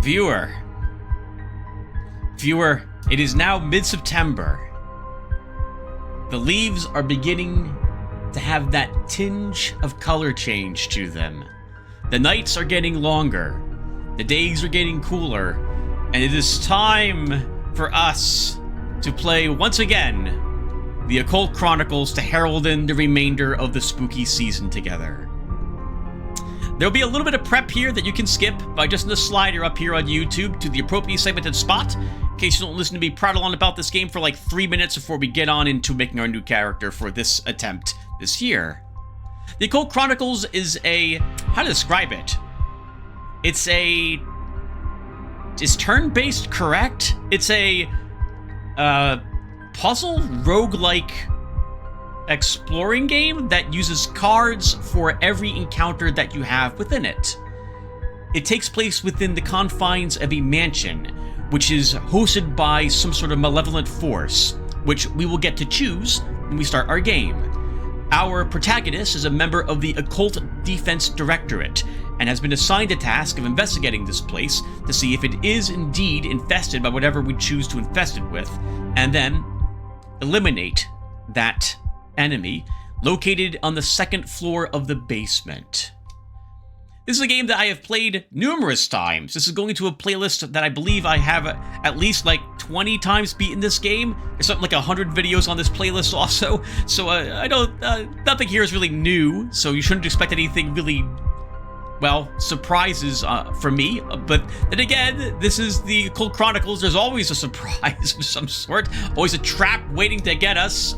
Viewer, it is now mid-September. The leaves are beginning to have that tinge of color change to them. The nights are getting longer, the days are getting cooler, and it is time for us to play once again the Occult Chronicles to herald in the remainder of the spooky season together. There'll be a little bit of prep here that you can skip by adjusting the slider up here on YouTube to the appropriate segmented spot, in case you don't listen to me prattle on about this game for like 3 minutes before we get on into making our new character for this attempt this year. The Occult Chronicles is a... how to describe it? It's a... is turn-based correct? It's a... puzzle roguelike exploring game that uses cards for every encounter that you have within it. It takes place within the confines of a mansion, which is hosted by some sort of malevolent force, which we will get to choose when we start our game. Our protagonist is a member of the Occult Defense Directorate and has been assigned the task of investigating this place to see if it is indeed infested by whatever we choose to infest it with, and then eliminate that enemy located on the second floor of the basement. This is a game that I have played numerous times. This is going to a playlist that I believe I have at least like 20 times beaten this game. There's something like 100 videos on this playlist also. So I don't, nothing here is really new, so you shouldn't expect anything really, well, surprises from me. But then again, this is the Occult Chronicles. There's always a surprise of some sort. Always a trap waiting to get us.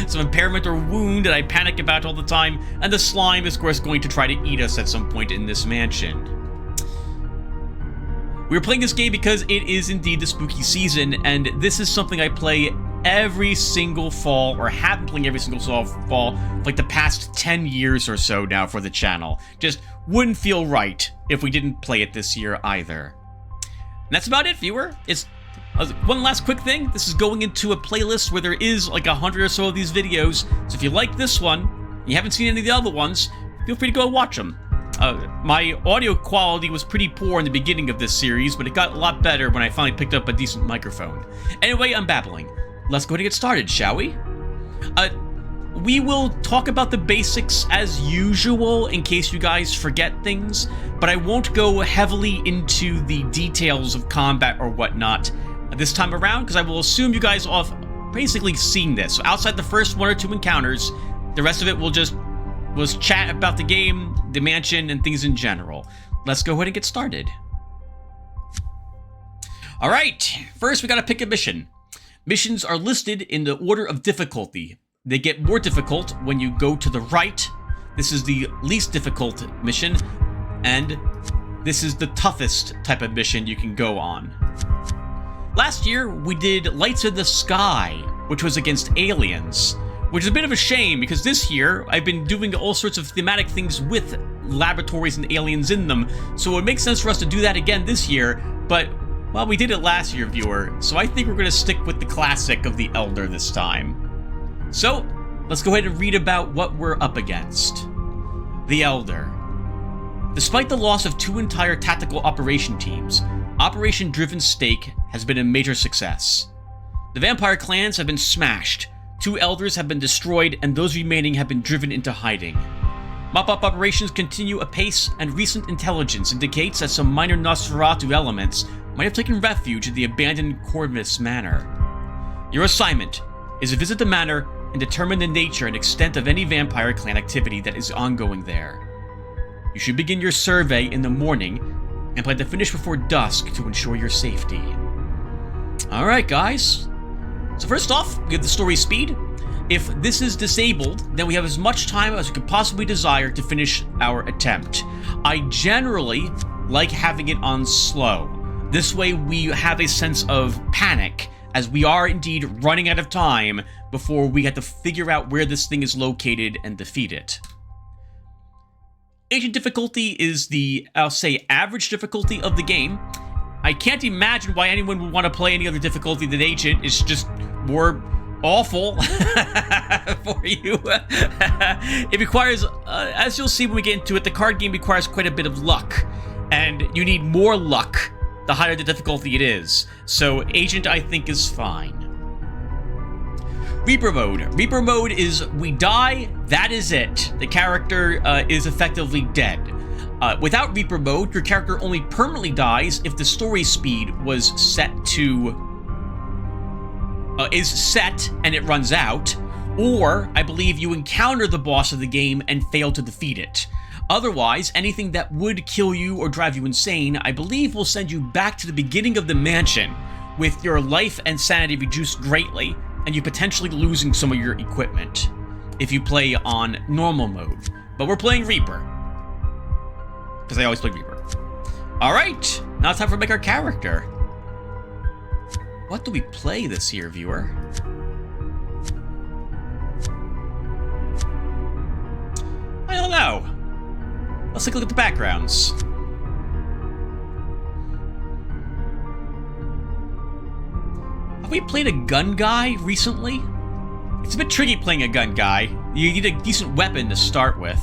Some impairment or wound that I panic about all the time. And the slime is, of course, going to try to eat us at some point in this mansion. We're playing this game because it is indeed the spooky season. And this is something I play every single fall, or have been playing every single fall for like the past 10 years or so now for the channel. Just wouldn't feel right if we didn't play it this year either. And that's about it, viewer. It's one last quick thing. This is going into a playlist where there is like 100 or so of these videos. So if you like this one, and you haven't seen any of the other ones, feel free to go watch them. My audio quality was pretty poor in the beginning of this series, but it got a lot better when I finally picked up a decent microphone. Anyway, I'm babbling. Let's go ahead and get started, shall we? We will talk about the basics as usual in case you guys forget things, but I won't go heavily into the details of combat or whatnot this time around, because I will assume you guys all have basically seen this. So outside the first 1 or 2 encounters, the rest of it will just chat about the game, the mansion, and things in general. Let's go ahead and get started. Alright, first we gotta pick a mission. Missions are listed in the order of difficulty. They get more difficult when you go to the right. This is the least difficult mission, and this is the toughest type of mission you can go on. Last year, we did Lights in the Sky, which was against aliens, which is a bit of a shame because this year, I've been doing all sorts of thematic things with laboratories and aliens in them, so it would make sense for us to do that again this year, but well, we did it last year, viewer, so I think we're going to stick with the classic of the Elder this time. So, let's go ahead and read about what we're up against. The Elder. Despite the loss of 2 entire tactical operation teams, Operation Driven Stake has been a major success. The vampire clans have been smashed, 2 elders have been destroyed, and those remaining have been driven into hiding. Mop-up operations continue apace, and recent intelligence indicates that some minor Nosferatu elements might have taken refuge in the abandoned Corvus Manor. Your assignment is to visit the manor and determine the nature and extent of any vampire clan activity that is ongoing there. You should begin your survey in the morning and plan to finish before dusk to ensure your safety. Alright guys, so first off, we have the story speed. If this is disabled, then we have as much time as we could possibly desire to finish our attempt. I generally like having it on slow. This way we have a sense of panic, as we are indeed running out of time before we have to figure out where this thing is located and defeat it. Agent difficulty is the, I'll say, average difficulty of the game. I can't imagine why anyone would want to play any other difficulty than Agent. It's just more awful for you. It requires, as you'll see when we get into it, the card game requires quite a bit of luck. And you need more luck the higher the difficulty it is. So Agent, I think, is fine. Reaper mode. Reaper mode is we die, that is it. The character is effectively dead. Without Reaper mode, your character only permanently dies if the story speed was set to... is set and it runs out, or I believe you encounter the boss of the game and fail to defeat it. Otherwise, anything that would kill you or drive you insane, I believe will send you back to the beginning of the mansion with your life and sanity reduced greatly, and you potentially losing some of your equipment if you play on normal mode. But we're playing Reaper, because I always play Reaper. Alright, now it's time for make our character. What do we play this year, viewer? I don't know. Let's take a look at the backgrounds. Have we played a gun guy recently? It's a bit tricky playing a gun guy. You need a decent weapon to start with.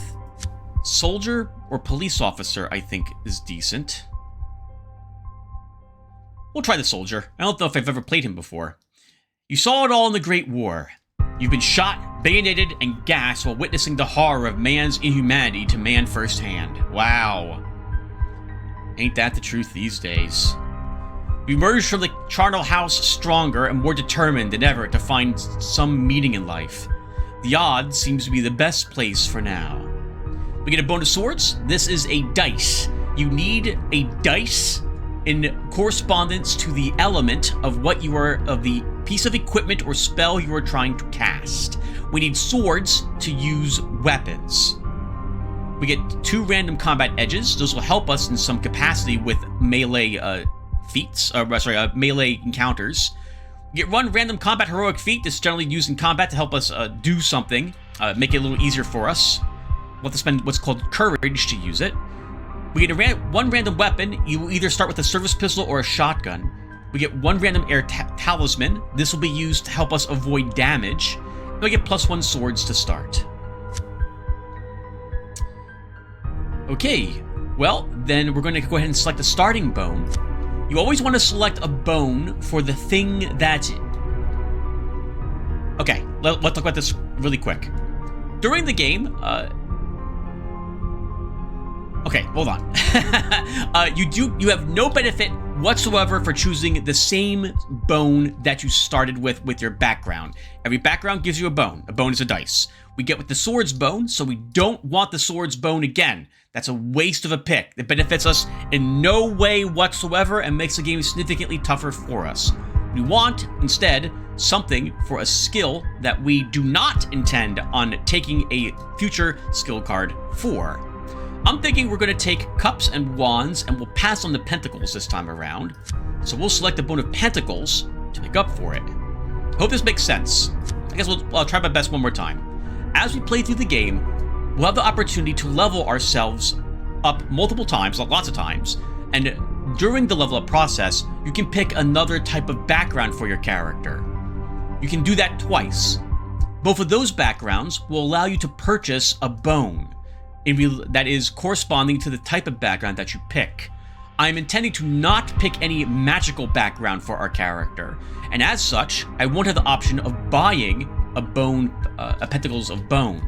Soldier or police officer, I think, is decent. We'll try the soldier. I don't know if I've ever played him before. You saw it all in the Great War. You've been shot, bayoneted, and gassed while witnessing the horror of man's inhumanity to man firsthand. Wow. Ain't that the truth these days? We emerged from the charnel house stronger and more determined than ever to find some meaning in life. The odds seems to be the best place for now. We get a bonus swords. This is a dice. You need a dice in correspondence to the element of what you are, of the piece of equipment or spell you are trying to cast. We need swords to use weapons. We get 2 random combat edges. Those will help us in some capacity with melee melee encounters. We get 1 random combat heroic feat that's generally used in combat to help us do something, make it a little easier for us. We'll have to spend what's called courage to use it. We get 1 random weapon. You will either start with a service pistol or a shotgun. We get 1 random air talisman. This will be used to help us avoid damage. And we get +1 swords to start. Okay, well, then we're going to go ahead and select a starting bone. You always want to select a bone for the thing that... Okay, let's talk about this really quick. During the game, okay, hold on. You have no benefit whatsoever for choosing the same bone that you started with your background. Every background gives you a bone. A bone is a dice. We get with the swords bone, so we don't want the swords bone again. That's a waste of a pick. It benefits us in no way whatsoever and makes the game significantly tougher for us. We want, instead, something for a skill that we do not intend on taking a future skill card for. I'm thinking we're going to take cups and wands, and we'll pass on the pentacles this time around. So we'll select a bone of pentacles to make up for it. Hope this makes sense. I guess I'll try my best one more time. As we play through the game, we'll have the opportunity to level ourselves up multiple times, lots of times, and during the level up process, you can pick another type of background for your character. You can do that twice. Both of those backgrounds will allow you to purchase a bone that is corresponding to the type of background that you pick. I'm intending to not pick any magical background for our character, and as such, I won't have the option of buying a bone, a pentacles of bone.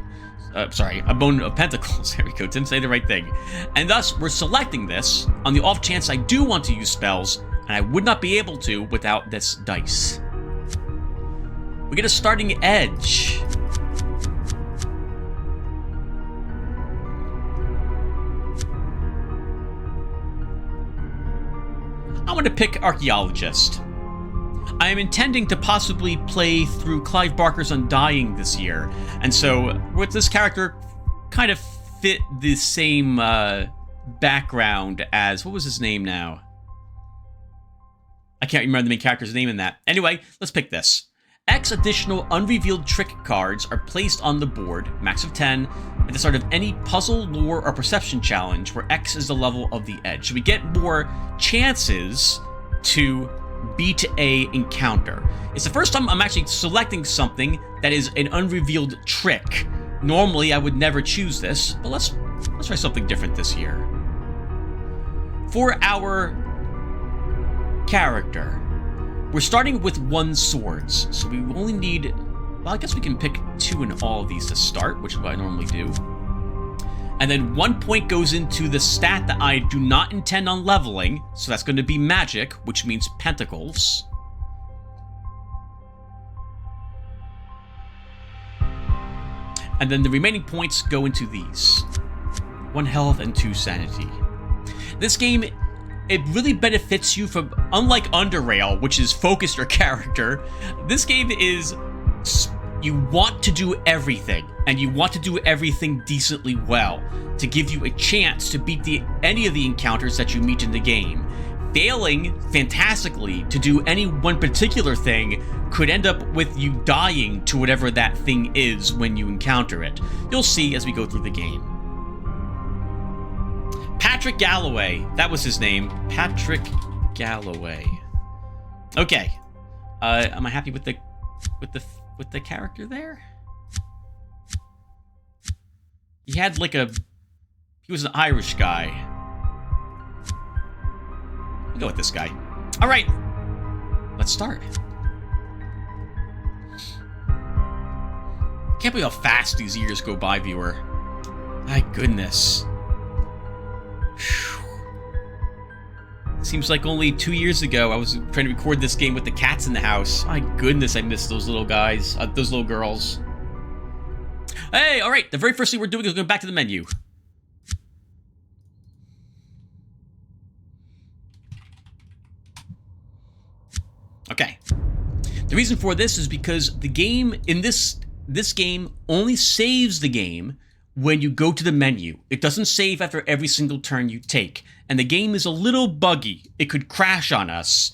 A bone of pentacles. There we go, didn't say the right thing. And thus, we're selecting this on the off chance I do want to use spells, and I would not be able to without this dice. We get a starting edge. I want to pick Archaeologist. I am intending to possibly play through Clive Barker's Undying this year, and so with this character kind of fit the same background as, what was his name now? I can't remember the main character's name in that. Anyway, let's pick this. X additional unrevealed trick cards are placed on the board, max of 10, at the start of any puzzle, lore, or perception challenge where X is the level of the edge. So we get more chances to beat a encounter. It's the first time I'm actually selecting something that is an unrevealed trick. Normally, I would never choose this, but let's try something different this year. For our character, we're starting with 1 swords, so we only need... Well, I guess we can pick 2 in all of these to start, which is what I normally do. And then 1 point goes into the stat that I do not intend on leveling, so that's going to be magic, which means pentacles. And then the remaining points go into these. 1 health and 2 sanity. This game, it really benefits you from, unlike Underrail, which is focus your character, this game is, you want to do everything, and you want to do everything decently well, to give you a chance to beat any of the encounters that you meet in the game. Failing fantastically to do any one particular thing could end up with you dying to whatever that thing is when you encounter it. You'll see as we go through the game. Patrick Galloway, that was his name. Patrick Galloway. Okay, am I happy with the character there? He had like he was an Irish guy. I'll go with this guy. All right, let's start. Can't believe how fast these years go by, viewer. My goodness. Seems like only 2 years ago I was trying to record this game with the cats in the house. My goodness, I miss those little guys, those little girls. Hey, all right, the very first thing we're doing is going back to the menu. Okay. The reason for this is because the game, in this game, only saves the game when you go to the menu. It doesn't save after every single turn you take. And the game is a little buggy. It could crash on us.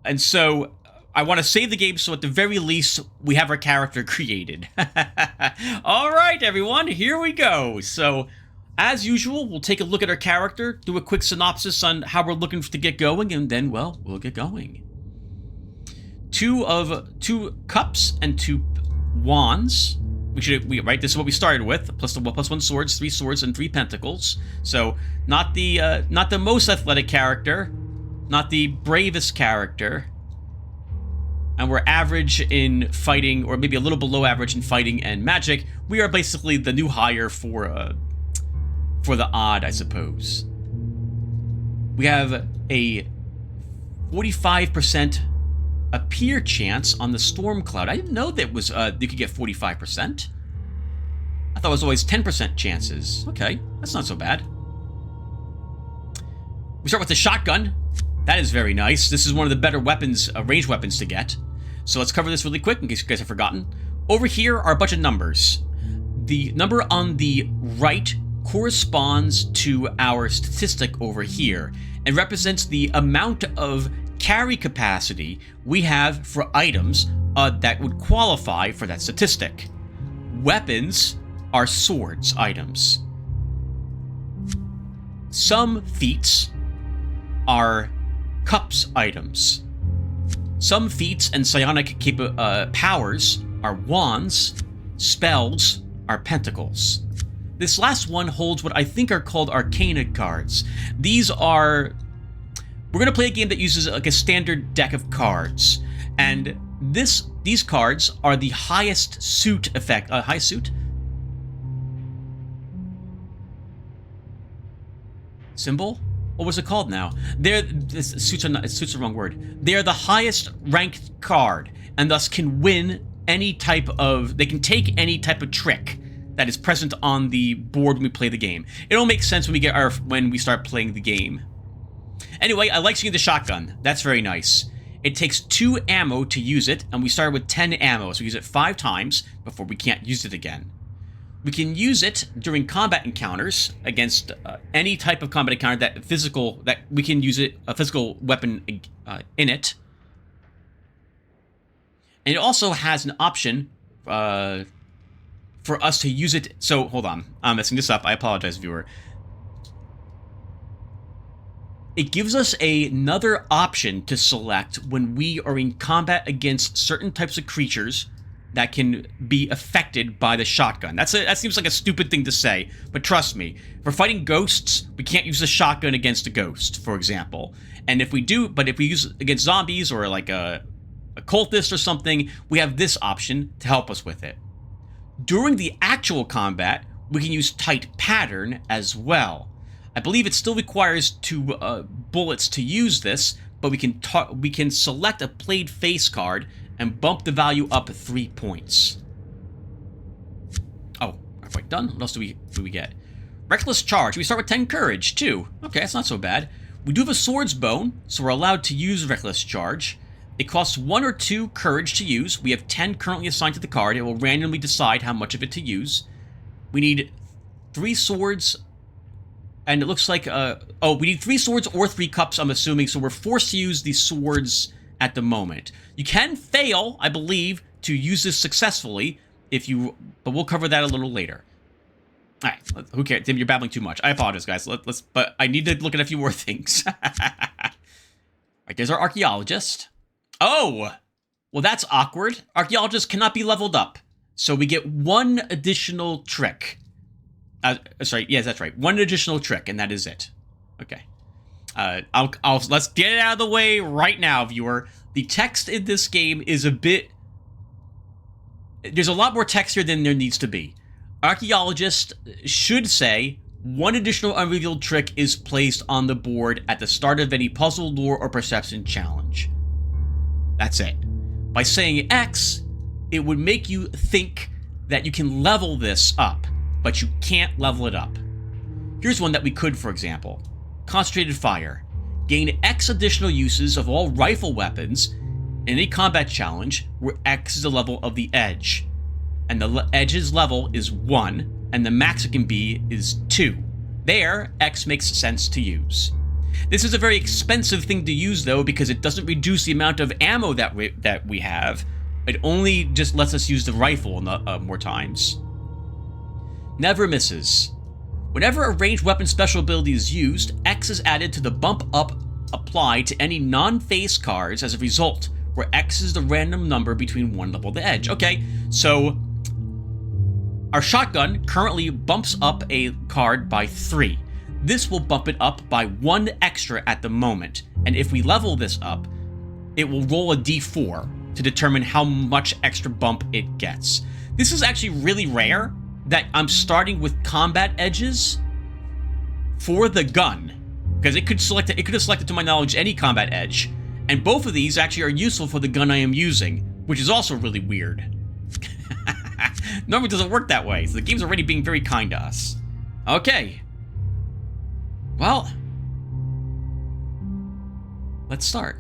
And so I want to save the game so at the very least we have our character created. All right, everyone, here we go. So as usual, we'll take a look at our character, do a quick synopsis on how we're looking to get going, and then, well, we'll get going. 2 cups and 2 wands. Right, this is what we started with, plus 1 swords, 3 swords, and 3 pentacles. So not the most athletic character, not the bravest character, and we're average in fighting, or maybe a little below average in fighting and magic. We are basically the new hire for the odd, I suppose. We have a 45% appear chance on the storm cloud. I didn't know that was you could get 45%. I thought it was always 10% chances. Okay, that's not so bad. We start with the shotgun. That is very nice. This is one of the better weapons, ranged weapons to get. So let's cover this really quick in case you guys have forgotten. Over here are a bunch of numbers. The number on the right corresponds to our statistic over here and represents the amount of carry capacity we have for items that would qualify for that statistic. Weapons are swords items. Some feats are cups items. Some feats and psionic powers are wands. Spells are pentacles. This last one holds what I think are called arcana cards. These are... We're going to play a game that uses like a standard deck of cards, and these cards are the highest suit effect. High suit? Symbol? What was it called now? Suits are the wrong word. They're the highest ranked card, and thus can win any type of... They can take any type of trick that is present on the board when we play the game. It'll make sense when we start playing the game. Anyway, I like seeing the shotgun. That's very nice. It takes 2 ammo to use it, and we start with 10 ammo, so we use it 5 times before we can't use it again. We can use it during combat encounters against any type of combat encounter that we can use it, a physical weapon in it. And it also has an option for us to use it. So, hold on. I'm messing this up. I apologize, viewer. It gives us another option to select when we are in combat against certain types of creatures that can be affected by the shotgun. That seems like a stupid thing to say, but trust me, if we're fighting ghosts, we can't use the shotgun against a ghost, for example. And if we do, but if we use it against zombies or like a cultist or something, we have this option to help us with it. During the actual combat, we can use tight pattern as well. I believe it still requires 2 bullets to use this, but we can select a played face card and bump the value up 3 points. Oh, are we done? What else do we get? Reckless Charge. We start with 10 courage, too. Okay, that's not so bad. We do have a Sword's Bone, so we're allowed to use Reckless Charge. It costs 1 or 2 courage to use. We have 10 currently assigned to the card. It will randomly decide how much of it to use. We need 3 swords, and it looks like, we need 3 swords or 3 cups, I'm assuming, so we're forced to use these swords at the moment. You can fail, I believe, to use this successfully, but we'll cover that a little later. All right, who cares? Tim, you're babbling too much. I apologize, guys. But I need to look at a few more things. All right, there's our archaeologist. Oh, well, that's awkward. Archaeologists cannot be leveled up, so we get 1 additional trick. Sorry, yes, that's right. 1 additional trick, and that is it. Okay. Let's get it out of the way right now, viewer. The text in this game is a bit... There's a lot more text here than there needs to be. Archaeologist should say 1 additional unrevealed trick is placed on the board at the start of any puzzle, lore, or perception challenge. That's it. By saying X, it would make you think that you can level this up, but you can't level it up. Here's one that we could, for example. Concentrated Fire. Gain X additional uses of all rifle weapons in a combat challenge where X is the level of the edge. And the edge's level is 1, and the max it can be is 2. There, X makes sense to use. This is a very expensive thing to use, though, because it doesn't reduce the amount of ammo that we have. It only just lets us use the rifle more times. Never misses. Whenever a ranged weapon special ability is used, X is added to the bump up applied to any non-face cards as a result, where X is the random number between 1 level of the edge. Okay, so our shotgun currently bumps up a card by 3. This will bump it up by 1 extra at the moment, and if we level this up, it will roll a d4 to determine how much extra bump it gets. This is actually really rare that I'm starting with combat edges for the gun, because it could have selected, to my knowledge, any combat edge, and both of these actually are useful for the gun I am using, which is also really weird. Normally it doesn't work that way, so the game's already being very kind to us. Okay. Well, let's start.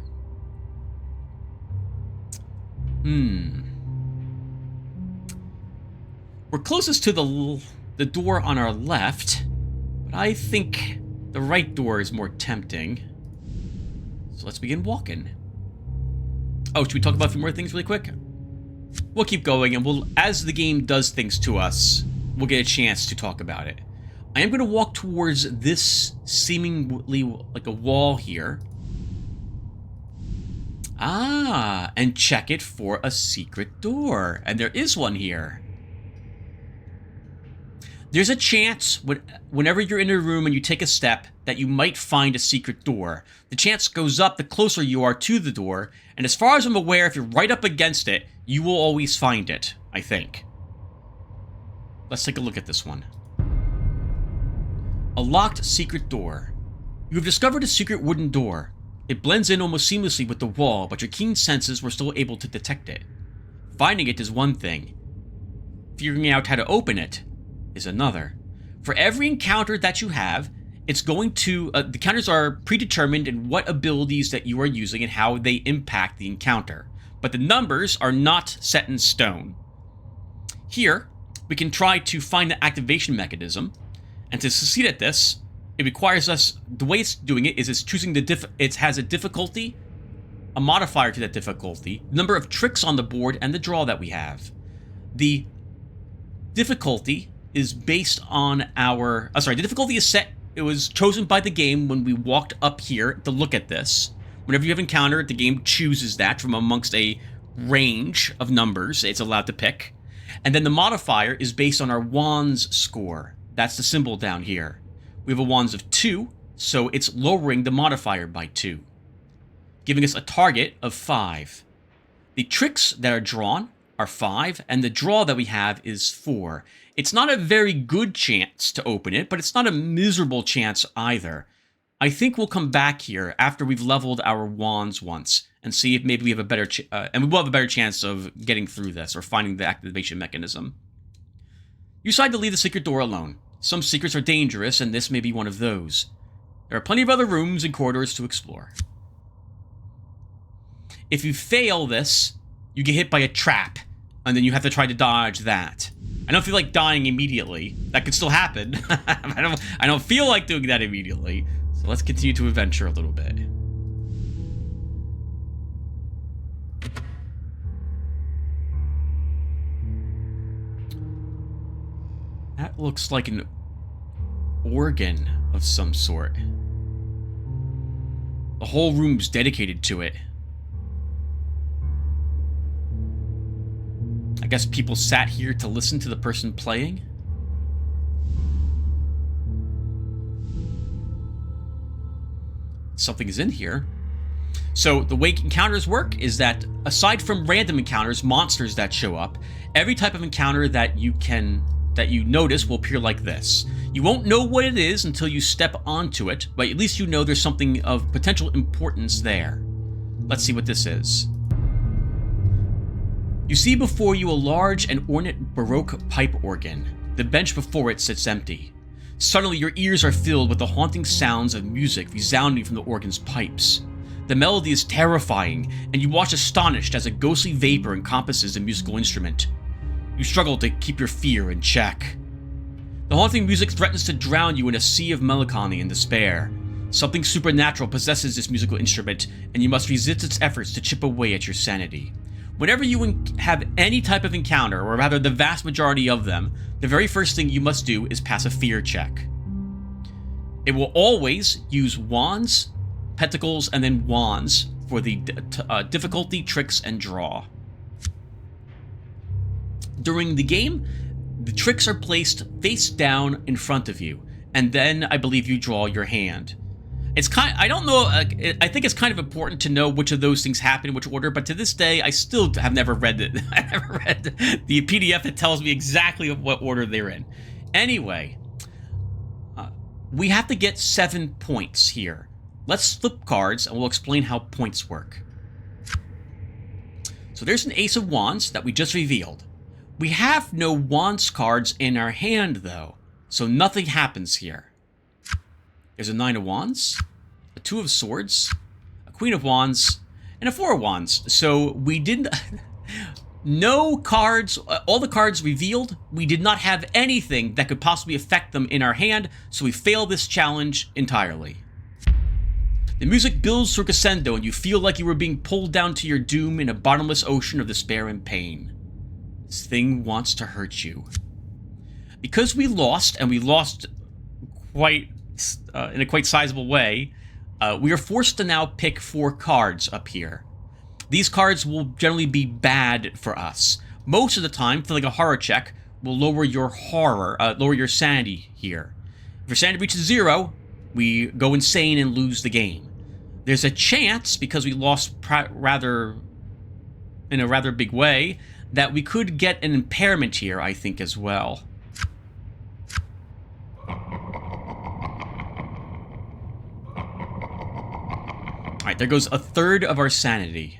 We're closest to the door on our left, but I think the right door is more tempting. So let's begin walking. Oh, should we talk about a few more things really quick? We'll keep going, and as the game does things to us, we'll get a chance to talk about it. I am going to walk towards this seemingly like a wall here. Ah, and check it for a secret door. And there is one here. There's a chance whenever you're in a room and you take a step that you might find a secret door. The chance goes up the closer you are to the door, and as far as I'm aware, if you're right up against it, you will always find it, I think. Let's take a look at this one. A locked secret door. You have discovered a secret wooden door. It blends in almost seamlessly with the wall, but your keen senses were still able to detect it. Finding it is one thing. Figuring out how to open it is another. For every encounter that you have, it's going to... the counters are predetermined in what abilities that you are using and how they impact the encounter. But the numbers are not set in stone. Here, we can try to find the activation mechanism. And to succeed at this, it requires us... The way it's doing it is it's choosing it has a difficulty, a modifier to that difficulty, the number of tricks on the board, and the draw that we have. The difficulty is based on our... the difficulty is set... It was chosen by the game when we walked up here to look at this. Whenever you have encountered, the game chooses that from amongst a range of numbers it's allowed to pick. And then the modifier is based on our wands score. That's the symbol down here. We have a wands of 2, so it's lowering the modifier by 2, giving us a target of 5. The tricks that are drawn are 5, and the draw that we have is 4. It's not a very good chance to open it, but it's not a miserable chance either. I think we'll come back here after we've leveled our wands once and see if maybe we have a better and we will have a better chance of getting through this or finding the activation mechanism. You decide to leave the secret door alone. Some secrets are dangerous, and this may be one of those. There are plenty of other rooms and corridors to explore. If you fail this, you get hit by a trap, and then you have to try to dodge that. I don't feel like dying immediately. That could still happen. I don't feel like doing that immediately. So let's continue to adventure a little bit. That looks like an organ of some sort. The whole room's dedicated to it. I guess people sat here to listen to the person playing? Something is in here. So the way encounters work is that aside from random encounters, monsters that show up, every type of encounter that you notice will appear like this. You won't know what it is until you step onto it, but at least you know there's something of potential importance there. Let's see what this is. You see before you a large and ornate Baroque pipe organ. The bench before it sits empty. Suddenly your ears are filled with the haunting sounds of music resounding from the organ's pipes. The melody is terrifying, and you watch astonished as a ghostly vapor encompasses the musical instrument. You struggle to keep your fear in check. The haunting music threatens to drown you in a sea of melancholy and despair. Something supernatural possesses this musical instrument, and you must resist its efforts to chip away at your sanity. Whenever you have any type of encounter, or rather the vast majority of them, the very first thing you must do is pass a fear check. It will always use wands, pentacles, and then wands for the difficulty, tricks, and draw. During the game, the tricks are placed face down in front of you, and then I believe you draw your hand. I don't know, I think it's kind of important to know which of those things happen in which order, but to this day, I still have never read it. I've never read the PDF that tells me exactly what order they're in. Anyway, we have to get 7 points here. Let's flip cards, and we'll explain how points work. So there's an Ace of Wands that we just revealed. We have no Wands cards in our hand, though, so nothing happens here. There's a 9 of Wands, a 2 of Swords, a Queen of Wands, and a 4 of Wands. So we didn't... No cards, all the cards revealed, we did not have anything that could possibly affect them in our hand, so we failed this challenge entirely. The music builds through crescendo, and you feel like you were being pulled down to your doom in a bottomless ocean of despair and pain. This thing wants to hurt you. Because we lost, and we lost quite... in a quite sizable way, we are forced to now pick 4 cards up here. These cards will generally be bad for us. Most of the time, failing a horror check will lower your lower your sanity here. If your sanity reaches 0, we go insane and lose the game. There's a chance, because we lost in a rather big way, that we could get an impairment here, I think, as well. Alright, there goes a third of our sanity.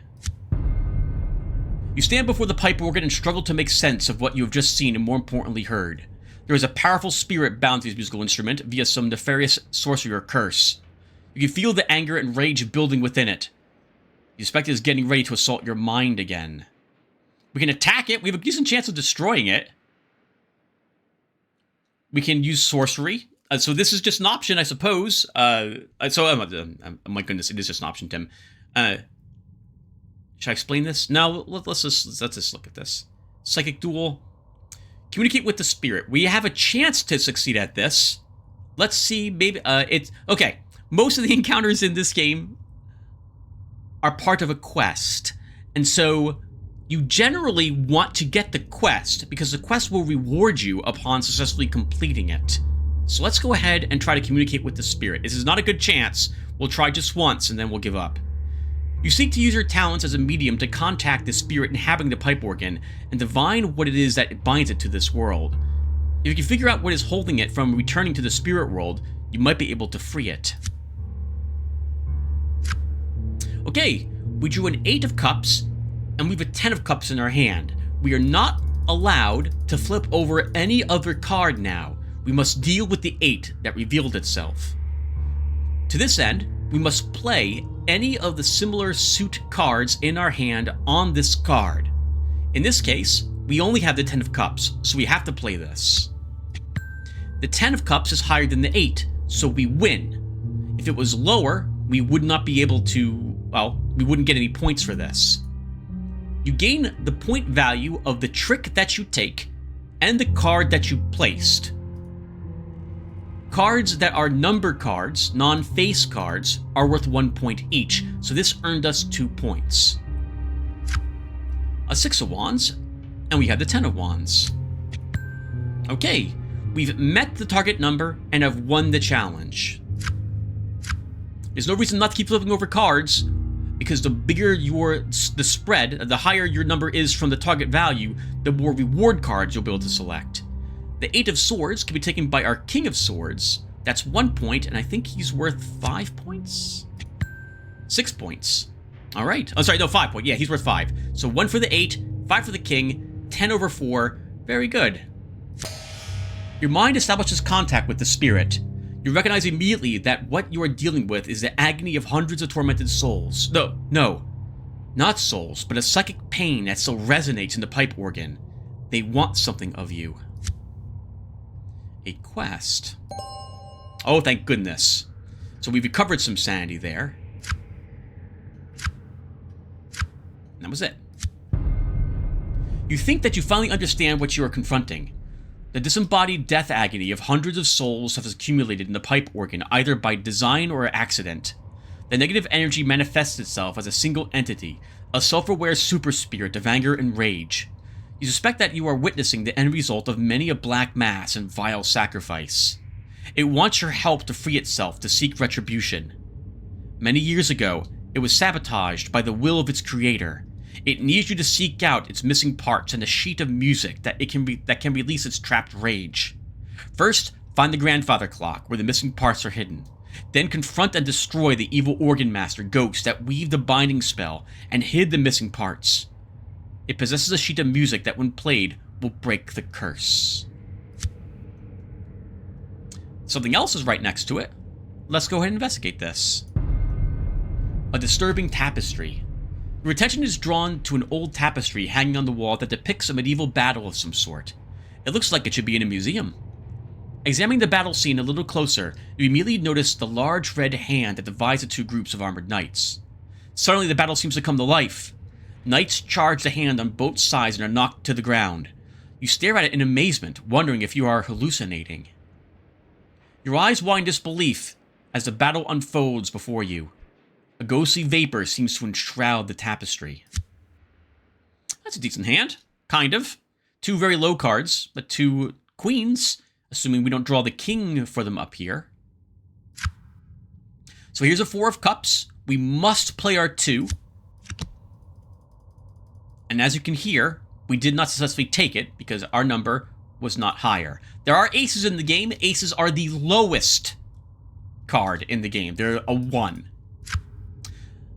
You stand before the pipe organ and struggle to make sense of what you have just seen and, more importantly, heard. There is a powerful spirit bound to this musical instrument via some nefarious sorcery or curse. You can feel the anger and rage building within it. You suspect it is getting ready to assault your mind again. We can attack it. We have a decent chance of destroying it. We can use sorcery. So this is just an option, I suppose. Oh my goodness, it is just an option, Tim. Should I explain this? No, let's just look at this. Psychic duel. Communicate with the spirit. We have a chance to succeed at this. Let's see, maybe, okay. Most of the encounters in this game are part of a quest. And so You generally want to get the quest, because the quest will reward you upon successfully completing it. So let's go ahead and try to communicate with the spirit. This is not a good chance. We'll try just once and then we'll give up. You seek to use your talents as a medium to contact the spirit inhabiting the pipe organ and divine what it is that binds it to this world. If you can figure out what is holding it from returning to the spirit world, you might be able to free it. Okay, we drew an 8 of cups, and we have a 10 of cups in our hand. We are not allowed to flip over any other card now. We must deal with the 8 that revealed itself. To this end, we must play any of the similar suit cards in our hand on this card. In this case, we only have the 10 of cups, so we have to play this. The 10 of cups is higher than the 8, so we win. If it was lower, we would not be able to, well, we wouldn't get any points for this. You gain the point value of the trick that you take and the card that you placed. Cards that are number cards, non-face cards, are worth 1 point each, so this earned us 2 points. A 6 of wands, and we have the 10 of wands. Okay, we've met the target number and have won the challenge. There's no reason not to keep flipping over cards, because the bigger the spread, the higher your number is from the target value, the more reward cards you'll be able to select. The 8 of swords can be taken by our king of swords. That's 1 point, and I think he's worth 5 points? 6 points. All right. Oh, sorry, no, 5 points. Yeah, he's worth 5. So 1 for the 8, 5 for the king, 10 over 4. Very good. Your mind establishes contact with the spirit. You recognize immediately that what you are dealing with is the agony of hundreds of tormented souls. No, not souls, but a psychic pain that still resonates in the pipe organ. They want something of you. A quest. Oh, thank goodness. So we've recovered some sanity there. And that was it. You think that you finally understand what you are confronting. The disembodied death agony of hundreds of souls have accumulated in the pipe organ, either by design or accident. The negative energy manifests itself as a single entity, a self-aware super spirit of anger and rage. You suspect that you are witnessing the end result of many a black mass and vile sacrifice. It wants your help to free itself to seek retribution. Many years ago, it was sabotaged by the will of its creator. It needs you to seek out its missing parts and a sheet of music that can release its trapped rage. First, find the grandfather clock where the missing parts are hidden. Then confront and destroy the evil organ master ghost that weaved the binding spell and hid the missing parts. It possesses a sheet of music that, when played, will break the curse. Something else is right next to it. Let's go ahead and investigate this. A disturbing tapestry. Your attention is drawn to an old tapestry hanging on the wall that depicts a medieval battle of some sort. It looks like it should be in a museum. Examining the battle scene a little closer, you immediately notice the large red hand that divides the two groups of armored knights. Suddenly, the battle seems to come to life. Knights charge the hand on both sides and are knocked to the ground. You stare at it in amazement, wondering if you are hallucinating. Your eyes widen in disbelief as the battle unfolds before you. A ghostly vapor seems to enshroud the tapestry. That's a decent hand. Kind of. 2 very low cards, but 2 queens, assuming we don't draw the king for them up here. So here's a 4 of cups. We must play our 2. And as you can hear, we did not successfully take it because our number was not higher. There are aces in the game. Aces are the lowest card in the game. They're a 1.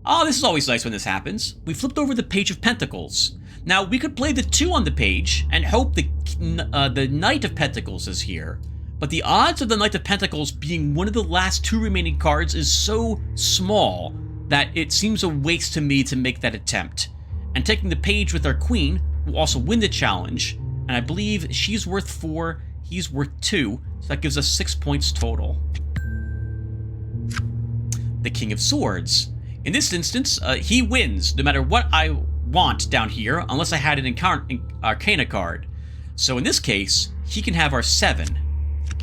Oh, this is always nice when this happens. We flipped over the Page of Pentacles. Now, we could play the 2 on the page and hope the Knight of Pentacles is here. But the odds of the Knight of Pentacles being one of the last 2 remaining cards is so small that it seems a waste to me to make that attempt. And taking the page with our queen will also win the challenge. And I believe she's worth 4, he's worth 2, so that gives us 6 points total. The King of Swords. In this instance, he wins no matter what I want down here, unless I had an Arcana card. So in this case, he can have our 7.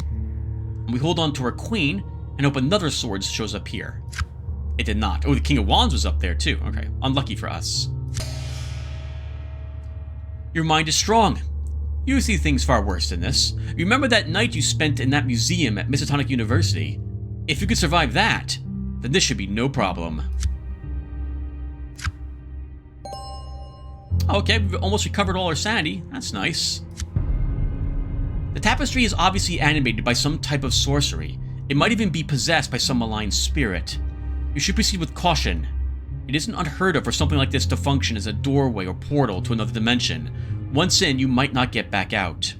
And we hold on to our queen and hope another sword shows up here. It did not. Oh, the King of Wands was up there too. Okay, unlucky for us. Your mind is strong. You see things far worse than this. Remember that night you spent in that museum at Miskatonic University? If you could survive that, then this should be no problem. Okay, we've almost recovered all our sanity. That's nice. The tapestry is obviously animated by some type of sorcery. It might even be possessed by some malign spirit. You should proceed with caution. It isn't unheard of for something like this to function as a doorway or portal to another dimension. Once in, you might not get back out.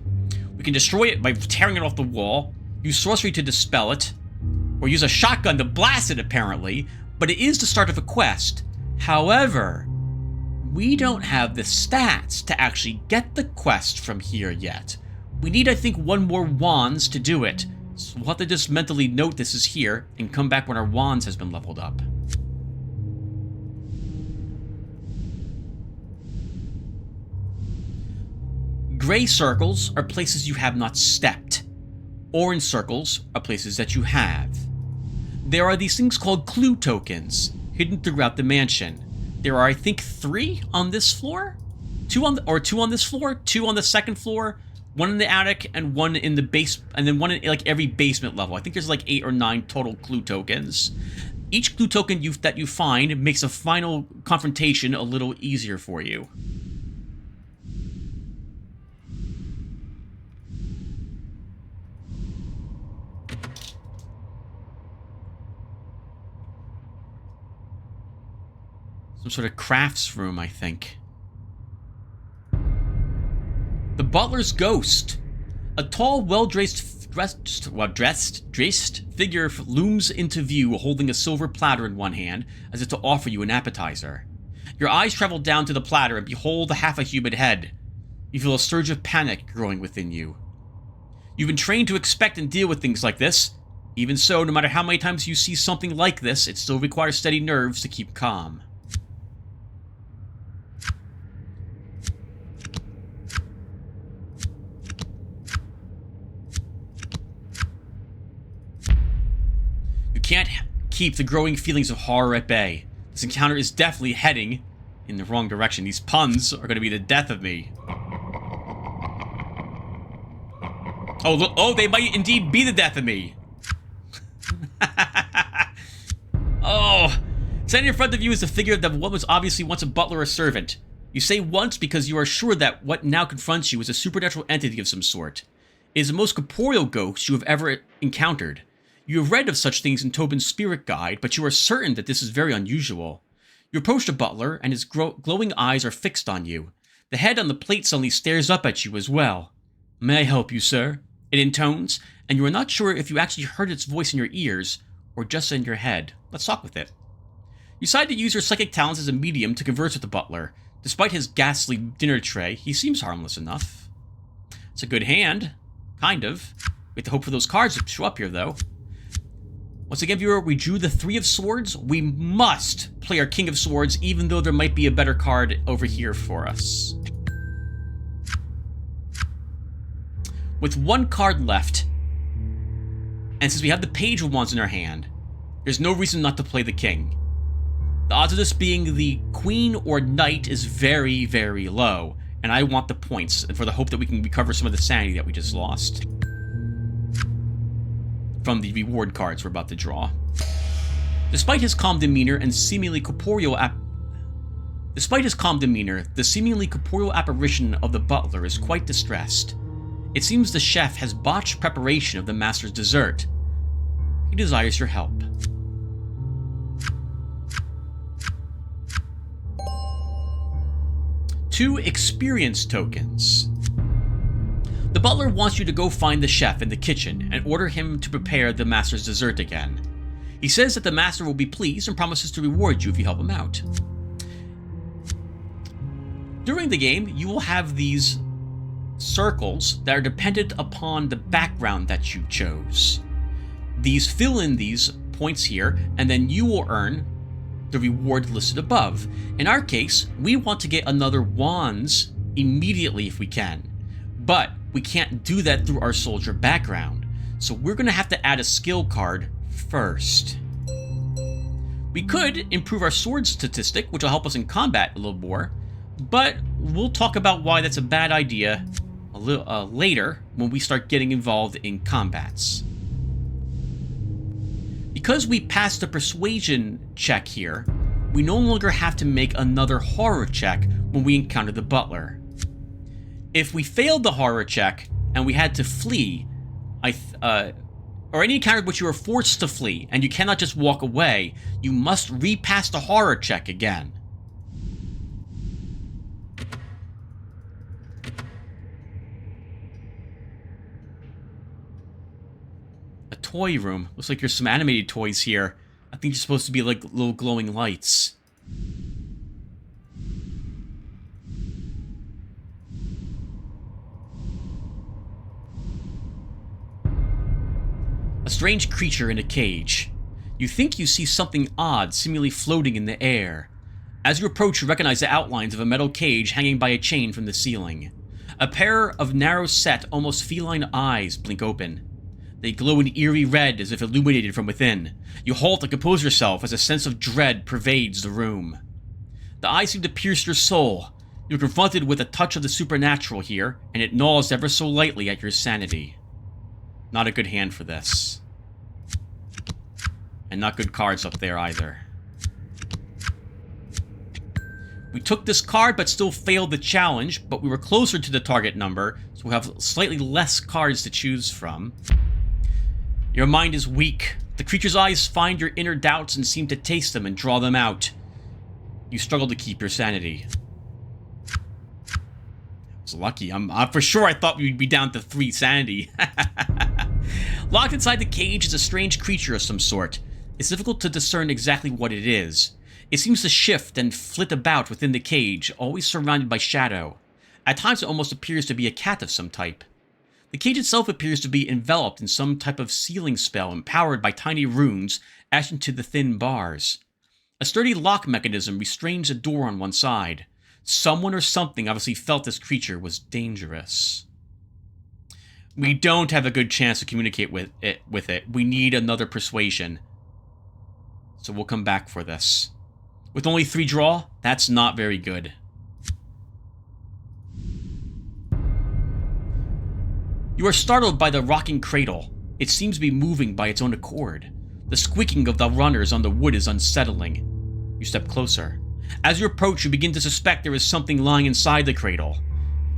We can destroy it by tearing it off the wall, use sorcery to dispel it, or use a shotgun to blast it apparently, but it is the start of a quest. However, we don't have the stats to actually get the quest from here yet. We need, I think, one more wands to do it. So we'll have to just mentally note this is here and come back when our wands has been leveled up. Gray circles are places you have not stepped. Orange circles are places that you have. There are these things called clue tokens hidden throughout the mansion. There are, I think, 3 on this floor? 2 on this floor, 2 on the second floor, 1 in the attic, and 1 in the base, and then 1 in like every basement level. I think there's like 8 or 9 total clue tokens. Each clue token that you find makes a final confrontation a little easier for you. Some sort of crafts room, I think. The butler's ghost. A tall, well-dressed figure looms into view, holding a silver platter in one hand, as if to offer you an appetizer. Your eyes travel down to the platter and behold half a human head. You feel a surge of panic growing within you. You've been trained to expect and deal with things like this. Even so, no matter how many times you see something like this, it still requires steady nerves to keep calm. Can't keep the growing feelings of horror at bay. This encounter is definitely heading in the wrong direction. These puns are going to be the death of me. Oh, look, oh, they might indeed be the death of me. Oh, standing in front of you is the figure of what was obviously once a butler or servant. You say once because you are sure that what now confronts you is a supernatural entity of some sort. It is the most corporeal ghost you have ever encountered. You have read of such things in Tobin's spirit guide, but you are certain that this is very unusual. You approach the butler, and his glowing eyes are fixed on you. The head on the plate suddenly stares up at you as well. "May I help you, sir?" It intones, and you are not sure if you actually heard its voice in your ears, or just in your head. Let's talk with it. You decide to use your psychic talents as a medium to converse with the butler. Despite his ghastly dinner tray, he seems harmless enough. It's a good hand. Kind of. We have to hope for those cards to show up here, though. Once again, viewer, we drew the 3 of Swords. We must play our King of Swords, even though there might be a better card over here for us. With 1 card left, and since we have the Page of Wands in our hand, there's no reason not to play the King. The odds of this being the Queen or Knight is very, very low, and I want the points, and for the hope that we can recover some of the sanity that we just lost from the reward cards we're about to draw. Despite his calm demeanor and seemingly corporeal the seemingly corporeal apparition of the butler is quite distressed. It seems the chef has botched preparation of the master's dessert. He desires your help. Two experience tokens. The butler wants you to go find the chef in the kitchen and order him to prepare the master's dessert again. He says that the master will be pleased and promises to reward you if you help him out. During the game, you will have these circles that are dependent upon the background that you chose. These fill in these points here, and then you will earn the reward listed above. In our case, we want to get another wands immediately if we can, but we can't do that through our soldier background, so we're going to have to add a skill card first. We could improve our sword statistic, which will help us in combat a little more, but we'll talk about why that's a bad idea a little later when we start getting involved in combats. Because we passed the persuasion check here, we no longer have to make another horror check when we encounter the butler. If we failed the horror check and we had to flee, or any encounter in which you are forced to flee and you cannot just walk away, you must repass the horror check again. A toy room. Looks like there's some animated toys here. I think you're supposed to be like little glowing lights. A strange creature in a cage. You think you see something odd seemingly floating in the air. As you approach, you recognize the outlines of a metal cage hanging by a chain from the ceiling. A pair of narrow-set, almost feline eyes blink open. They glow an eerie red as if illuminated from within. You halt and compose yourself as a sense of dread pervades the room. The eyes seem to pierce your soul. You're confronted with a touch of the supernatural here, and it gnaws ever so lightly at your sanity. Not a good hand for this. And not good cards up there either. We took this card but still failed the challenge, but we were closer to the target number, so we have slightly less cards to choose from. Your mind is weak. The creature's eyes find your inner doubts and seem to taste them and draw them out. You struggle to keep your sanity. It's lucky. I'm for sure I thought we'd be down to 3 sanity. Locked inside the cage is a strange creature of some sort. It's difficult to discern exactly what it is. It seems to shift and flit about within the cage, always surrounded by shadow. At times it almost appears to be a cat of some type. The cage itself appears to be enveloped in some type of sealing spell empowered by tiny runes etched into the thin bars. A sturdy lock mechanism restrains a door on one side. Someone or something obviously felt this creature was dangerous. We don't have a good chance to communicate with it. We need another persuasion. So we'll come back for this. With only 3 draw, that's not very good. You are startled by the rocking cradle. It seems to be moving by its own accord. The squeaking of the runners on the wood is unsettling. You step closer. As you approach, you begin to suspect there is something lying inside the cradle.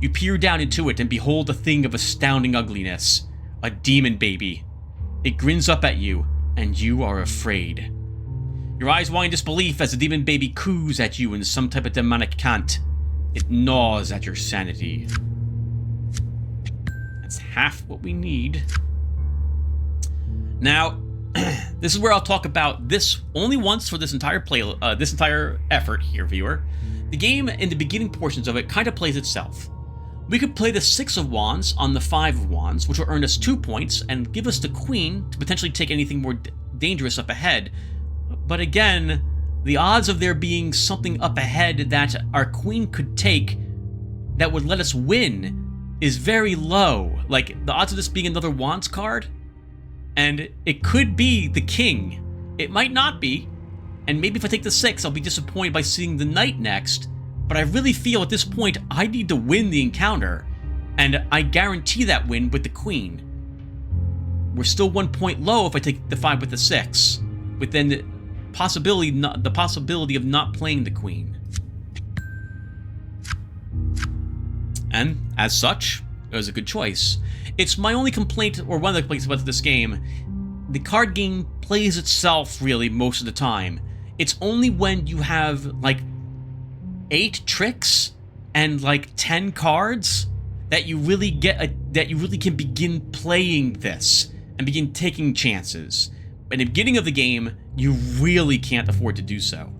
You peer down into it and behold a thing of astounding ugliness. A demon baby. It grins up at you, and you are afraid. Your eyes wide in disbelief as the demon baby coos at you in some type of demonic cant. It gnaws at your sanity. That's half what we need. Now, this is where I'll talk about this only once for this entire this entire effort here, viewer. The game, in the beginning portions of it, kind of plays itself. We could play the 6 of Wands on the 5 of Wands, which will earn us 2 points and give us the Queen to potentially take anything more dangerous up ahead. But again, the odds of there being something up ahead that our Queen could take that would let us win is very low. Like, the odds of this being another Wands card, and it could be the King. It might not be, and maybe if I take the 6, I'll be disappointed by seeing the Knight next. But I really feel at this point I need to win the encounter, and I guarantee that win with the Queen. We're still 1 point low if I take the 5 with the 6, but then the possibility of not playing the Queen. And as such, it was a good choice. It's my only complaint, or one of the complaints about this game. The card game plays itself really most of the time. It's only when you have like 8 tricks and like 10 cards that you really can begin playing this and begin taking chances. At the beginning of the game, you really can't afford to do so.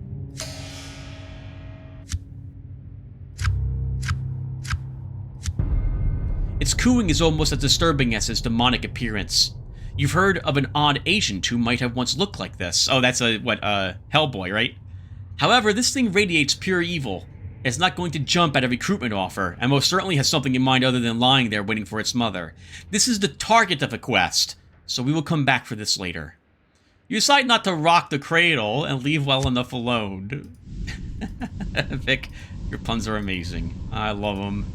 Its cooing is almost as disturbing as its demonic appearance. You've heard of an odd agent who might have once looked like this. Oh, that's Hellboy, right? However, this thing radiates pure evil. It's not going to jump at a recruitment offer, and most certainly has something in mind other than lying there waiting for its mother. This is the target of a quest, so we will come back for this later. You decide not to rock the cradle and leave well enough alone. Vic, Your puns are amazing. I love them.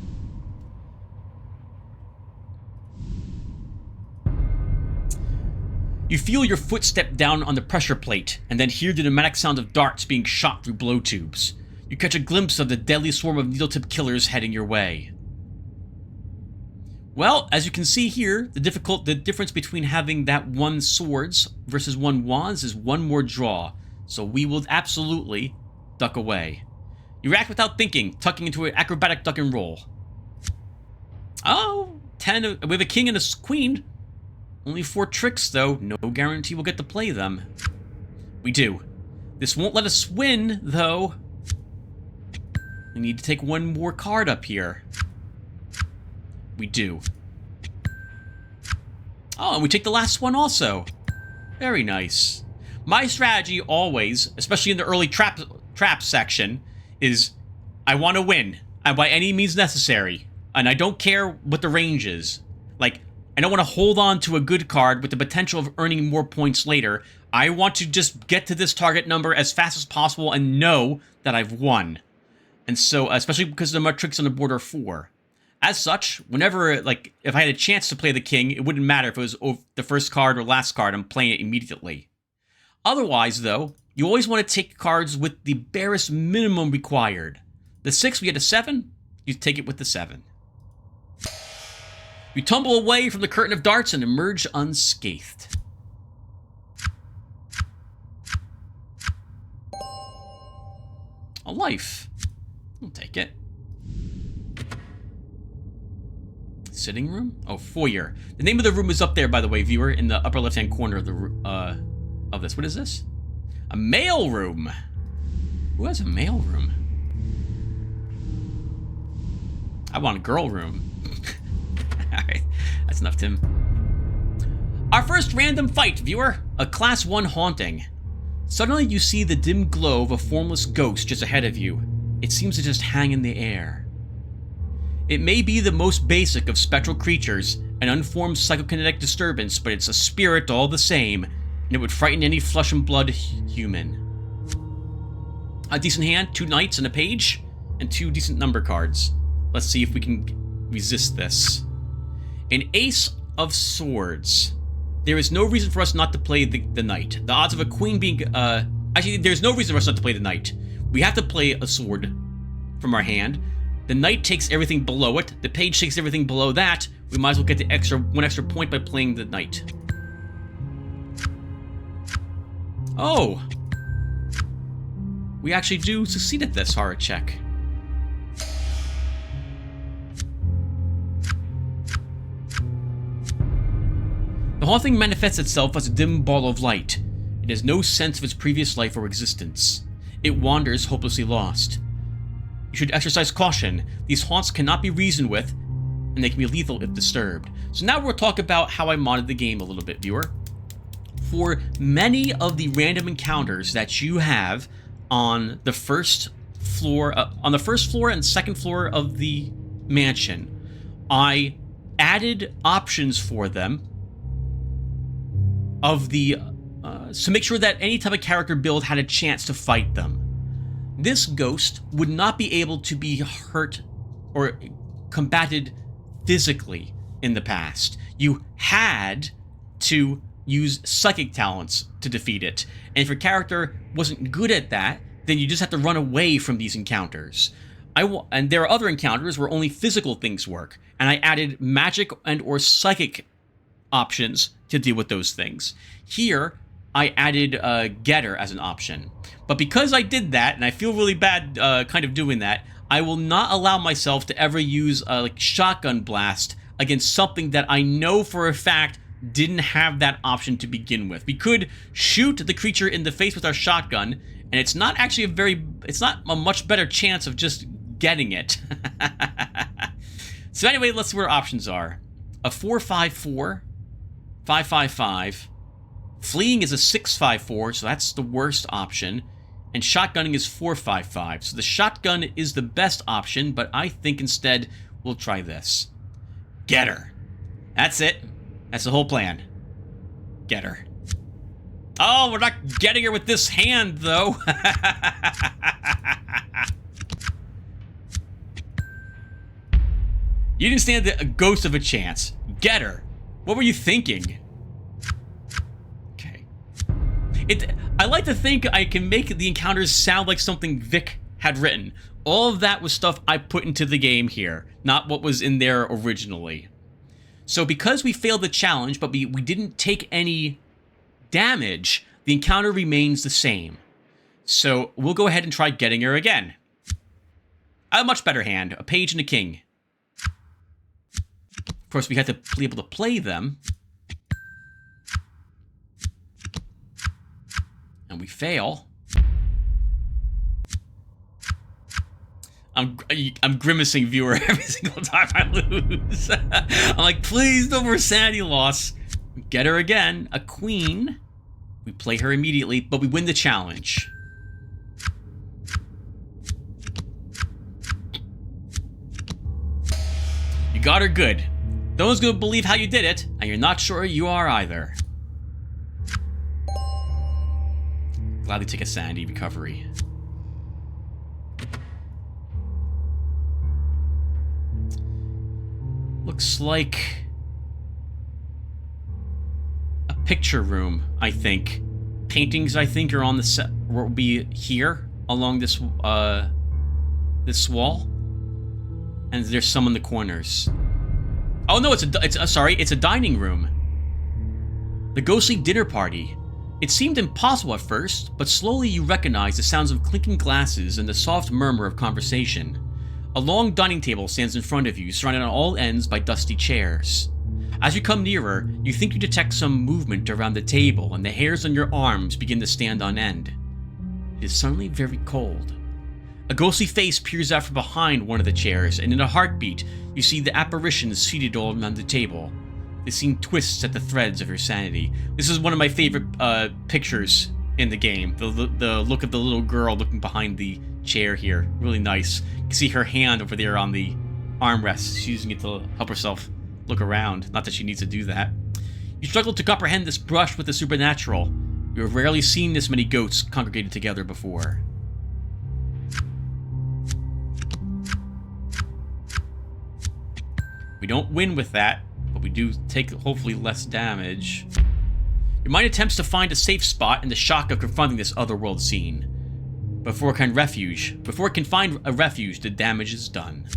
You feel your foot step down on the pressure plate, and then hear the pneumatic sound of darts being shot through blow tubes. You catch a glimpse of the deadly swarm of needle-tip killers heading your way. Well, as you can see here, the difference between having that one swords versus one wands is one more draw, so we will absolutely duck away. You react without thinking, tucking into an acrobatic duck and roll. Oh, 10. We have a king and a queen. Only 4 tricks, though. No guarantee we'll get to play them. We do. This won't let us win, though. We need to take one more card up here. We do. Oh, and we take the last one also. Very nice. My strategy always, especially in the early trap section, is I want to win by any means necessary. And I don't care what the range is. Like, I don't want to hold on to a good card with the potential of earning more points later. I want to just get to this target number as fast as possible and know that I've won. And so, especially because the tricks on the board are 4. As such, whenever, like, if I had a chance to play the king, it wouldn't matter if it was the first card or last card, I'm playing it immediately. Otherwise, though, you always want to take cards with the barest minimum required. The 6, we had a 7, you take it with the 7. You tumble away from the curtain of darts and emerge unscathed. A life. I'll take it. Sitting room? Oh, foyer. The name of the room is up there, by the way, viewer, in the upper left-hand corner of the of this. What is this? A mail room. Who has a mail room? I want a girl room. Alright, that's enough, Tim. Our first random fight, viewer. A Class 1 haunting. Suddenly you see the dim glow of a formless ghost just ahead of you. It seems to just hang in the air. It may be the most basic of spectral creatures, an unformed psychokinetic disturbance, but it's a spirit all the same, and it would frighten any flesh and blood human. A decent hand, 2 knights and a page, and 2 decent number cards. Let's see if we can resist this. An ace of swords. There is no reason for us not to play the knight. The odds of a queen being... Actually, there's no reason for us not to play the knight. We have to play a sword from our hand. The knight takes everything below it. The page takes everything below that. We might as well get the one extra point by playing the knight. Oh! We actually do succeed at this horror check. The haunting manifests itself as a dim ball of light. It has no sense of its previous life or existence. It wanders hopelessly lost. You should exercise caution. These haunts cannot be reasoned with, and they can be lethal if disturbed. So now we'll talk about how I modded the game a little bit, viewer. For many of the random encounters that you have on the first floor, and second floor of the mansion, I added options for them of the to make sure that any type of character build had a chance to fight them. This ghost would not be able to be hurt or combated physically in the past. You had to use psychic talents to defeat it. And if your character wasn't good at that, then you just have to run away from these encounters. And there are other encounters where only physical things work, and I added magic and or psychic options to deal with those things. Here, I added Getter as an option. But because I did that, and I feel really bad kind of doing that, I will not allow myself to ever use like Shotgun Blast against something that I know for a fact didn't have that option to begin with. We could shoot the creature in the face with our shotgun, and it's not actually it's not a much better chance of just getting it. So anyway, let's see what our options are. A 4/5/4, 5/5/5. Fleeing is a 6/5/4, so that's the worst option. And shotgunning is 4/5/5. So the shotgun is the best option, but I think instead we'll try this. Getter. That's it. That's the whole plan. Get her. Oh, we're not getting her with this hand, though. You didn't stand a ghost of a chance. Get her. What were you thinking? Okay. I like to think I can make the encounters sound like something Vic had written. All of that was stuff I put into the game here, not what was in there originally. So because we failed the challenge, but we didn't take any damage, the encounter remains the same. So we'll go ahead and try getting her again. I have a much better hand, a page and a king. Of course, we have to be able to play them. And we fail. I'm grimacing, viewer, every single time I lose. I'm like, please, no more sanity loss. Get her again, a queen. We play her immediately, but we win the challenge. You got her good. No one's gonna believe how you did it, and you're not sure you are either. Gladly take a sanity recovery. Looks like a picture room, I think. Paintings, I think, are on the set. Will be here along this this wall, and there's some in the corners. Oh no, it's a dining room. The ghostly dinner party. It seemed impossible at first, but slowly you recognize the sounds of clinking glasses and the soft murmur of conversation. A long dining table stands in front of you, surrounded on all ends by dusty chairs. As you come nearer, you think you detect some movement around the table, and the hairs on your arms begin to stand on end. It is suddenly very cold. A ghostly face peers out from behind one of the chairs, and in a heartbeat, you see the apparitions seated all around the table. The scene twists at the threads of your sanity. This is one of my favorite pictures in the game. The look of the little girl looking behind the chair here. Really nice. You can see her hand over there on the armrest. She's using it to help herself look around. Not that she needs to do that. You struggle to comprehend this brush with the supernatural. You have rarely seen this many ghosts congregated together before. We don't win with that, but we do take hopefully less damage. Your mind attempts to find a safe spot in the shock of confronting this otherworld scene. Before it can find a refuge, the damage is done.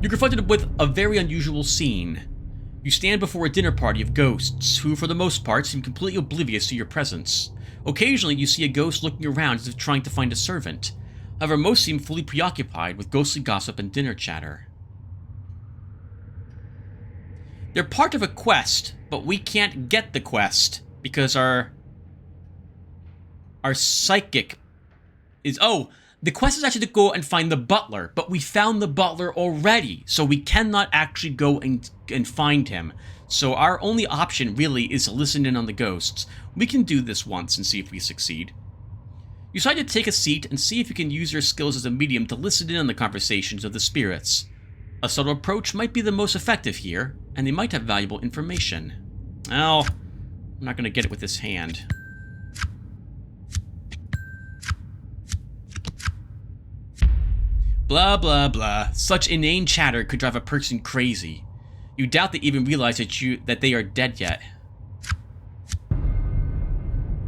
You're confronted with a very unusual scene. You stand before a dinner party of ghosts, who for the most part seem completely oblivious to your presence. Occasionally you see a ghost looking around as if trying to find a servant. However, most seem fully preoccupied with ghostly gossip and dinner chatter. They're part of a quest, but we can't get the quest because our psychic is... Oh, the quest is actually to go and find the butler, but we found the butler already, so we cannot actually go and find him. So our only option really is to listen in on the ghosts. We can do this once and see if we succeed. You decide to take a seat and see if you can use your skills as a medium to listen in on the conversations of the spirits. A subtle approach might be the most effective here, and they might have valuable information. Well, I'm not going to get it with this hand. Blah, blah, blah. Such inane chatter could drive a person crazy. You doubt they even realize that they are dead yet.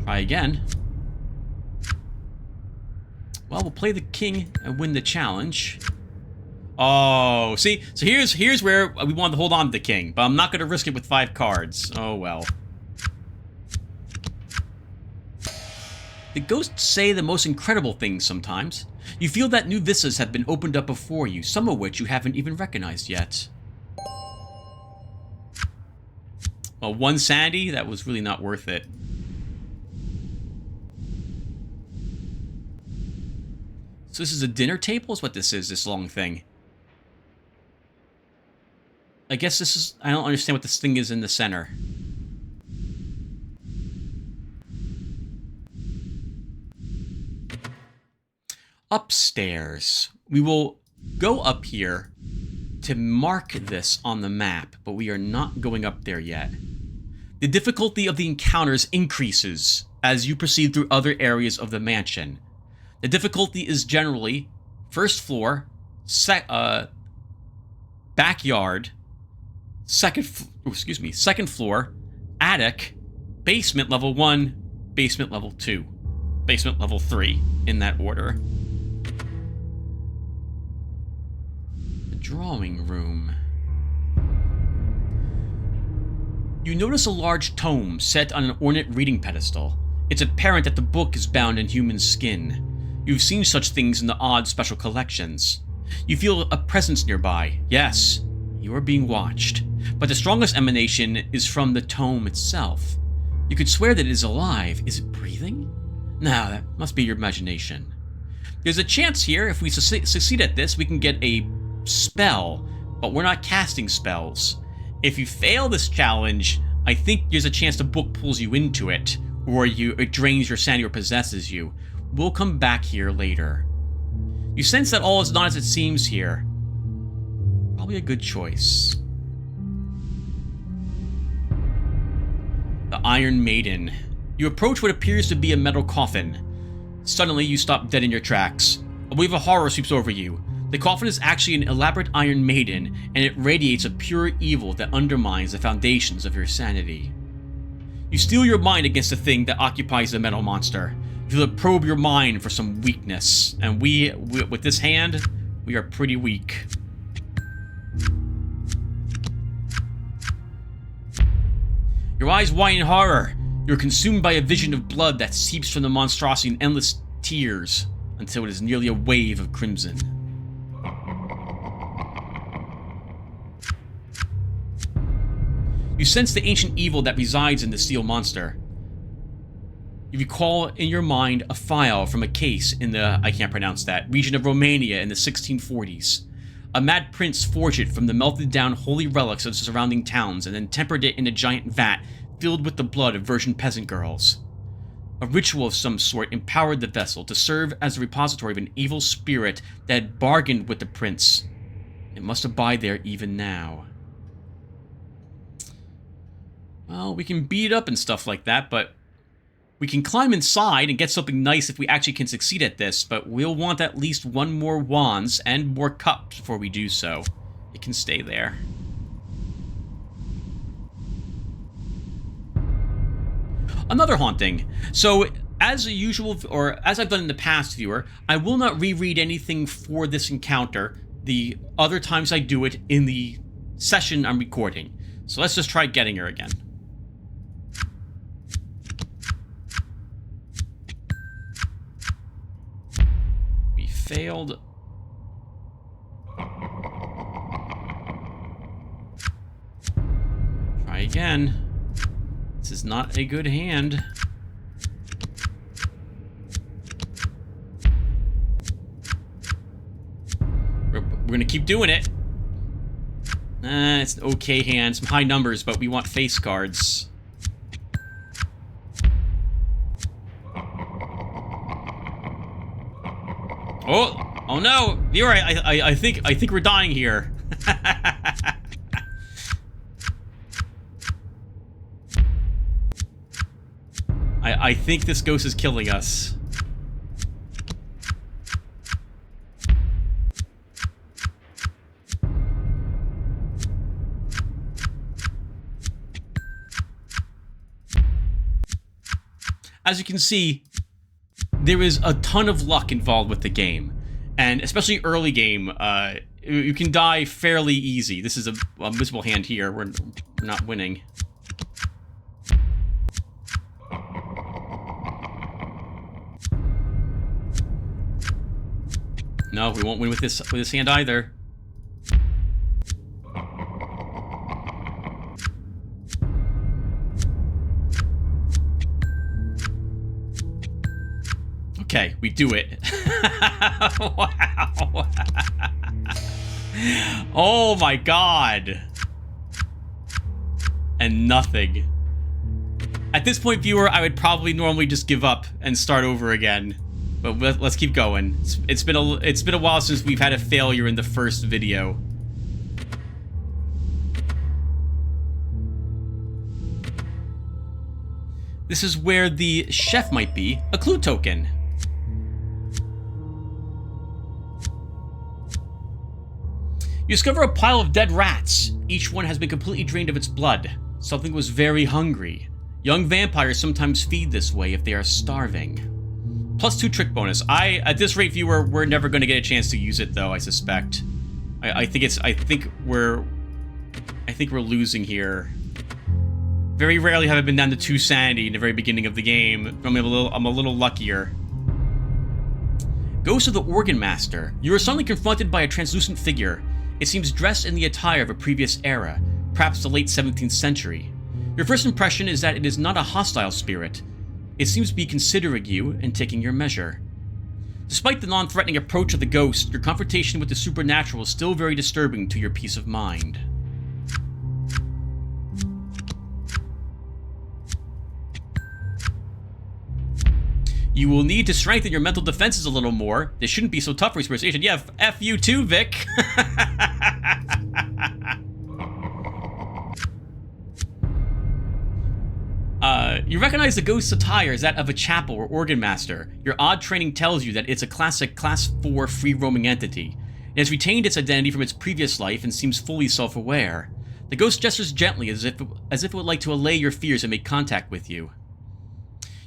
Try again. Well, we'll play the king and win the challenge. Oh, see? So here's where we wanted to hold on to the king, but I'm not going to risk it with 5 cards. Oh, well. The ghosts say the most incredible things sometimes. You feel that new vistas have been opened up before you, some of which you haven't even recognized yet. Well, 1 sanity? That was really not worth it. So this is a dinner table is what this is, this long thing. I guess this is... I don't understand what this thing is in the center. Upstairs. We will go up here to mark this on the map, but we are not going up there yet. The difficulty of the encounters increases as you proceed through other areas of the mansion. The difficulty is generally first floor, backyard, second floor, attic, basement level 1, basement level 2, basement level 3, in that order. The drawing room. You notice a large tome set on an ornate reading pedestal. It's apparent that the book is bound in human skin. You've seen such things in the odd special collections. You feel a presence nearby. Yes, you are being watched. But the strongest emanation is from the tome itself. You could swear that it is alive. Is it breathing? No, that must be your imagination. There's a chance here, if we succeed at this, we can get a spell, but we're not casting spells. If you fail this challenge, I think there's a chance the book pulls you into it, or it drains your sanity or possesses you. We'll come back here later. You sense that all is not as it seems here. Probably a good choice. The Iron Maiden. You approach what appears to be a metal coffin. Suddenly, you stop dead in your tracks. A wave of horror sweeps over you. The coffin is actually an elaborate Iron Maiden, and it radiates a pure evil that undermines the foundations of your sanity. You steel your mind against the thing that occupies the metal monster. You feel it probe your mind for some weakness, and we with this hand, we are pretty weak. Your eyes widen in horror. You're consumed by a vision of blood that seeps from the monstrosity in endless tears until it is nearly a wave of crimson. You sense the ancient evil that resides in the steel monster. You recall in your mind a file from a case in the, I can't pronounce that, region of Romania in the 1640s. A mad prince forged it from the melted down holy relics of the surrounding towns and then tempered it in a giant vat filled with the blood of virgin peasant girls. A ritual of some sort empowered the vessel to serve as a repository of an evil spirit that had bargained with the prince. It must abide there even now. Well, we can beat it up and stuff like that, but we can climb inside and get something nice if we actually can succeed at this, but we'll want at least one more wands and more cups before we do so. It can stay there. Another haunting. So, as usual, or as I've done in the past, viewer, I will not reread anything for this encounter the other times I do it in the session I'm recording. So let's just try getting her again. We failed. Try again. This is not a good hand. We're gonna keep doing it. It's an okay hand. Some high numbers, but we want face cards. Oh no! You're right. I think we're dying here. I think this ghost is killing us. As you can see, there is a ton of luck involved with the game, and especially early game, you can die fairly easy. This is a miserable hand here. We're not winning. No, we won't win with this hand either. Okay, we do it. Wow. Oh my god. And nothing. At this point, viewer, I would probably normally just give up and start over again. But let's keep going. It's been a while since we've had a failure in the first video. This is where the chef might be, a clue token. You discover a pile of dead rats. Each one has been completely drained of its blood. Something was very hungry. Young vampires sometimes feed this way if they are starving. +2 trick bonus. At this rate, viewer, we're never going to get a chance to use it, though, I suspect. I think we're losing here. Very rarely have I been down to 2 sanity in the very beginning of the game. I'm a little luckier. Ghost of the Organ Master. You are suddenly confronted by a translucent figure. It seems dressed in the attire of a previous era, perhaps the late 17th century. Your first impression is that it is not a hostile spirit. It seems to be considering you and taking your measure. Despite the non-threatening approach of the ghost, your confrontation with the supernatural is still very disturbing to your peace of mind. You will need to strengthen your mental defenses a little more. This shouldn't be so tough for inspiration. Yeah, F you too, Vic. You recognize the ghost's attire as that of a chapel or organ master. Your odd training tells you that it's a classic Class 4 free-roaming entity. It has retained its identity from its previous life and seems fully self-aware. The ghost gestures gently as if it would like to allay your fears and make contact with you.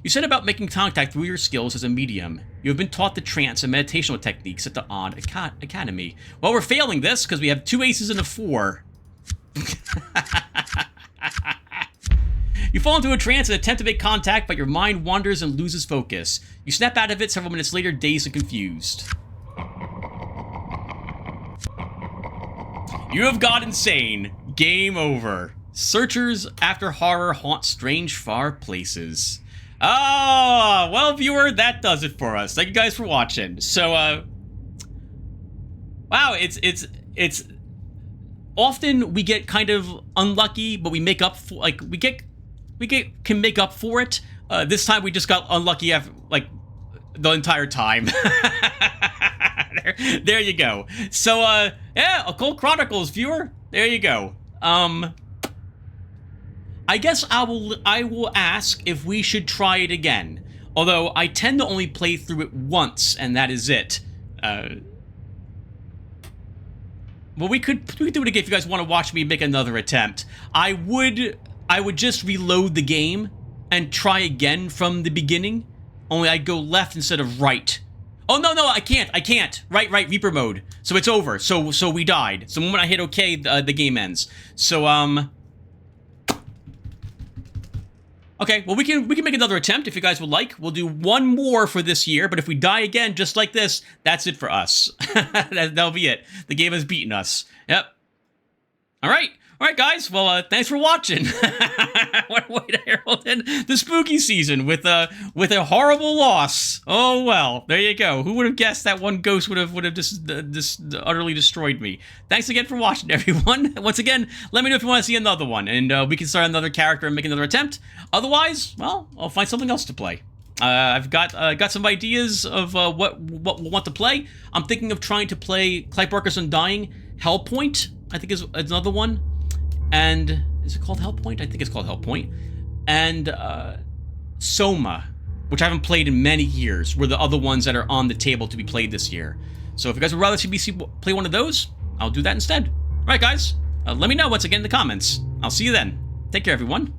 You set about making contact through your skills as a medium. You have been taught the trance and meditational techniques at the Odd Academy. Well, we're failing this because we have 2 aces and a 4. You fall into a trance and attempt to make contact, but your mind wanders and loses focus. You snap out of it several minutes later, dazed and confused. You have gone insane. Game over. Searchers after horror haunt strange far places. Oh, well, viewer, that does it for us. Thank you guys for watching. So, wow, it's often we get kind of unlucky, but we make up for, like, can make up for it. This time we just got unlucky after, like, the entire time. there you go. So, yeah, Occult Chronicles, viewer. There you go. I guess I will ask if we should try it again. Although I tend to only play through it once, and that is it. Well, we could do it again if you guys want to watch me make another attempt. I would just reload the game and try again from the beginning. Only I'd go left instead of right. Oh, no, I can't. Right, Reaper mode. So it's over. So we died. So the moment I hit OK, the game ends. So, okay, well, we can make another attempt if you guys would like. We'll do one more for this year, but if we die again just like this, that's it for us. That'll be it. The game has beaten us. Yep. All right, guys. Well, thanks for watching. What a way to herald in the spooky season with a horrible loss. Oh well, there you go. Who would have guessed that one ghost would have just utterly destroyed me? Thanks again for watching, everyone. Once again, let me know if you want to see another one, and we can start another character and make another attempt. Otherwise, well, I'll find something else to play. I've got some ideas of what we'll want to play. I'm thinking of trying to play Clive Barker's Undying. Hellpoint, I think is another one. And is it called Hellpoint? I think it's called Hellpoint. And Soma, which I haven't played in many years, were the other ones that are on the table to be played this year. So if you guys would rather see me play one of those, I'll do that instead. All right, guys, let me know once again in the comments. I'll see you then. Take care, everyone.